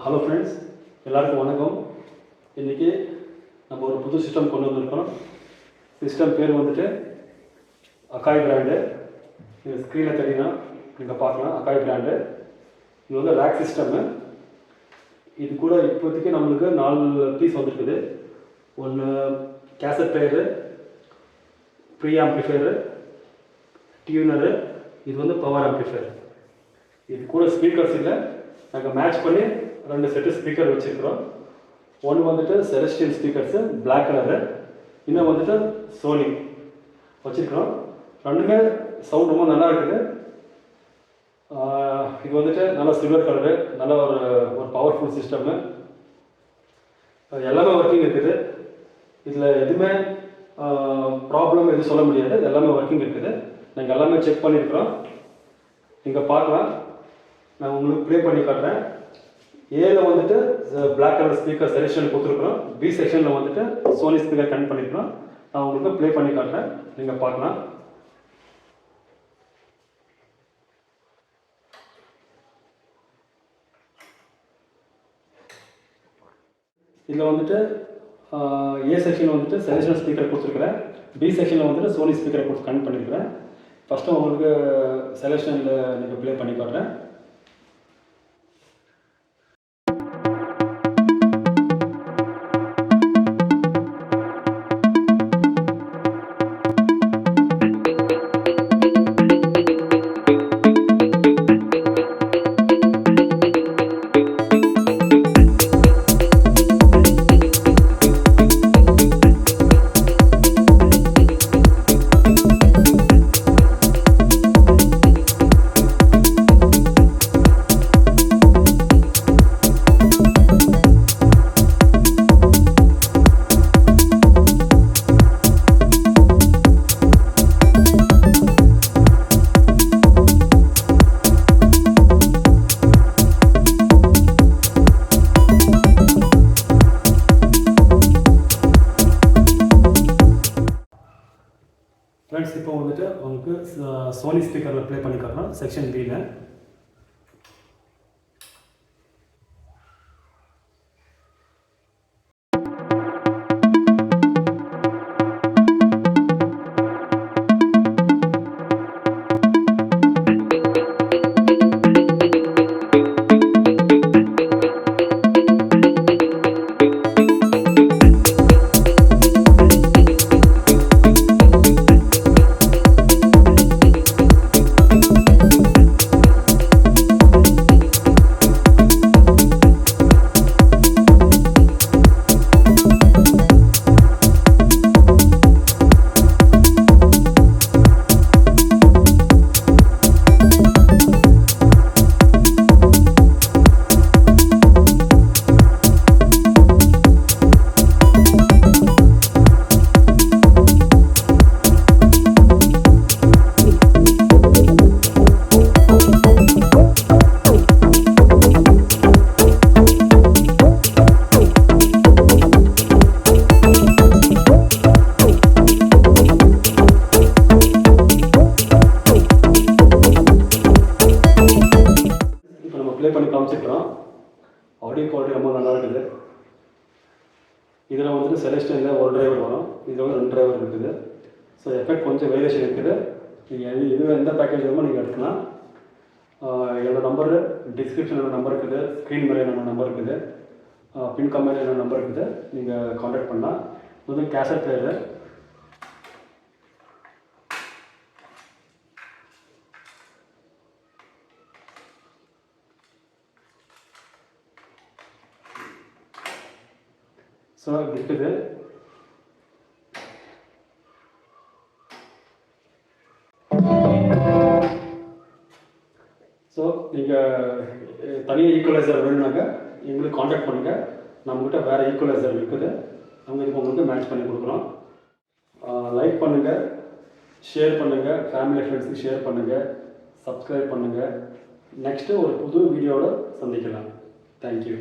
Hello friends, எல்லாருக்கும் வணக்கம். இன்றைக்கி நம்ம ஒரு புது சிஸ்டம் கொண்டு வந்திருக்கிறோம். சிஸ்டம் பேர் வந்துட்டு அக்காய் பிராண்டு. நீங்கள் ஸ்க்ரீனில் தெரியுன்னா நீங்கள் பார்க்கலாம். அக்காய் பிராண்டு. இது வந்து ரேக் சிஸ்டம்மு. இது கூட இப்போதைக்கு நம்மளுக்கு 4 பீஸ் வந்துருக்குது. ஒன்று கேசட் பிளேயரு, ப்ரீ ஆம்ப்ளிஃபையரு, டியூனரு, இது வந்து பவர் ஆம்ப்ளிஃபையர். இது கூட ஸ்பீக்கர்ஸ் இல்லை, நாங்கள் மேட்ச் பண்ணி 2 செட்டு ஸ்பீக்கர் வச்சுருக்கிறோம். ஒன்று வந்துட்டு செலஸ்டியல் ஸ்பீக்கர்ஸு பிளாக் கலரு, இன்னும் வந்துட்டு சோனி வச்சுருக்கிறோம். ரெண்டுமே சவுண்ட் ரொம்ப நல்லா இருக்குது. இது வந்துட்டு நல்ல சில்வர் கலரு, நல்ல ஒரு பவர்ஃபுல் சிஸ்டம்மு. எல்லாமே ஒர்க்கிங் இருக்குது. இதில் எதுவுமே ப்ராப்ளம் எதுவும் சொல்ல முடியாது. இது எல்லாமே ஒர்க்கிங் இருக்குது. நாங்கள் எல்லாமே செக் பண்ணியிருக்கிறோம். நீங்கள் பார்க்கலாம். நான் உங்களுக்கு ப்ளே பண்ணி காட்டுறேன். ஏல வந்துட்டு பிளாக் கலர் ஸ்பீக்கர் செலெக்ஷன் கொடுத்துருக்குறோம். பி செக்ஷனில் வந்துட்டு சோனி ஸ்பீக்கர் கனெக்ட் பண்ணியிருக்கிறோம். நான் உங்களுக்கு ப்ளே பண்ணி காட்டுறேன், நீங்கள் பார்க்கலாம். இதில் வந்துட்டு ஏ செக்ஷன் வந்துட்டு செலெக்ஷன் ஸ்பீக்கர் கொடுத்துருக்குறேன். பி செக்ஷனில் வந்துட்டு சோனி ஸ்பீக்கரை கொடுத்து கனெக்ட் பண்ணியிருக்கிறேன். ஃபஸ்ட்டு உங்களுக்கு செலெக்ஷனில் நீங்கள் ப்ளே பண்ணி காட்டுறேன். ஃப்ரெண்ட்ஸ், இப்போ வந்துட்டு உங்களுக்கு சோனி ஸ்பீக்கரில் ப்ளே பண்ணி காட்டுறோம். செக்ஷன் பியில் ப்ளே பண்ணி காமிச்சிருக்கிறோம். ஆடியோ குவாலிட்டி ரொம்ப நல்லா இருக்குது. இதில் வந்துட்டு செலெக்ஷனில் ஒரு டிரைவர் வரும், இதில் வந்து 2 டிரைவர் இருக்குது. ஸோ எஃபெக்ட் கொஞ்சம் வேரியேஷன் இருக்குது. நீங்கள் இது எந்த பேக்கேஜ் வேணுமோ நீங்கள் எடுத்துக்கலாம். என்னோடய நம்பரு டிஸ்கிரிப்ஷனில் நம்பர் இருக்குது, ஸ்க்ரீன் மேலே என்னோட நம்பர் இருக்குது, பின் கமெண்ட் என்னோட நம்பர் இருக்குது. நீங்கள் காண்டாக்ட் பண்ணலாம். இது வந்து கேசட் பிளேயரு. ஸோ இருக்குது. ஸோ நீங்கள் தனியாக ஈக்குவலைசர் வேணுனாக்க எங்களுக்கு காண்டாக்ட் பண்ணுங்கள். நம்மகிட்ட வேறு ஈக்குவலைசர் இருக்குது, நம்ம இதுக்கு உங்களுக்கு மேட்ச் பண்ணி கொடுக்குறோம். லைக் பண்ணுங்கள், ஷேர் பண்ணுங்கள், ஃபேமிலி ஃப்ரெண்ட்ஸுக்கு ஷேர் பண்ணுங்கள், சப்ஸ்கிரைப் பண்ணுங்கள். நெக்ஸ்ட்டு ஒரு புது வீடியோவில் சந்திக்கலாம். தேங்க்யூ.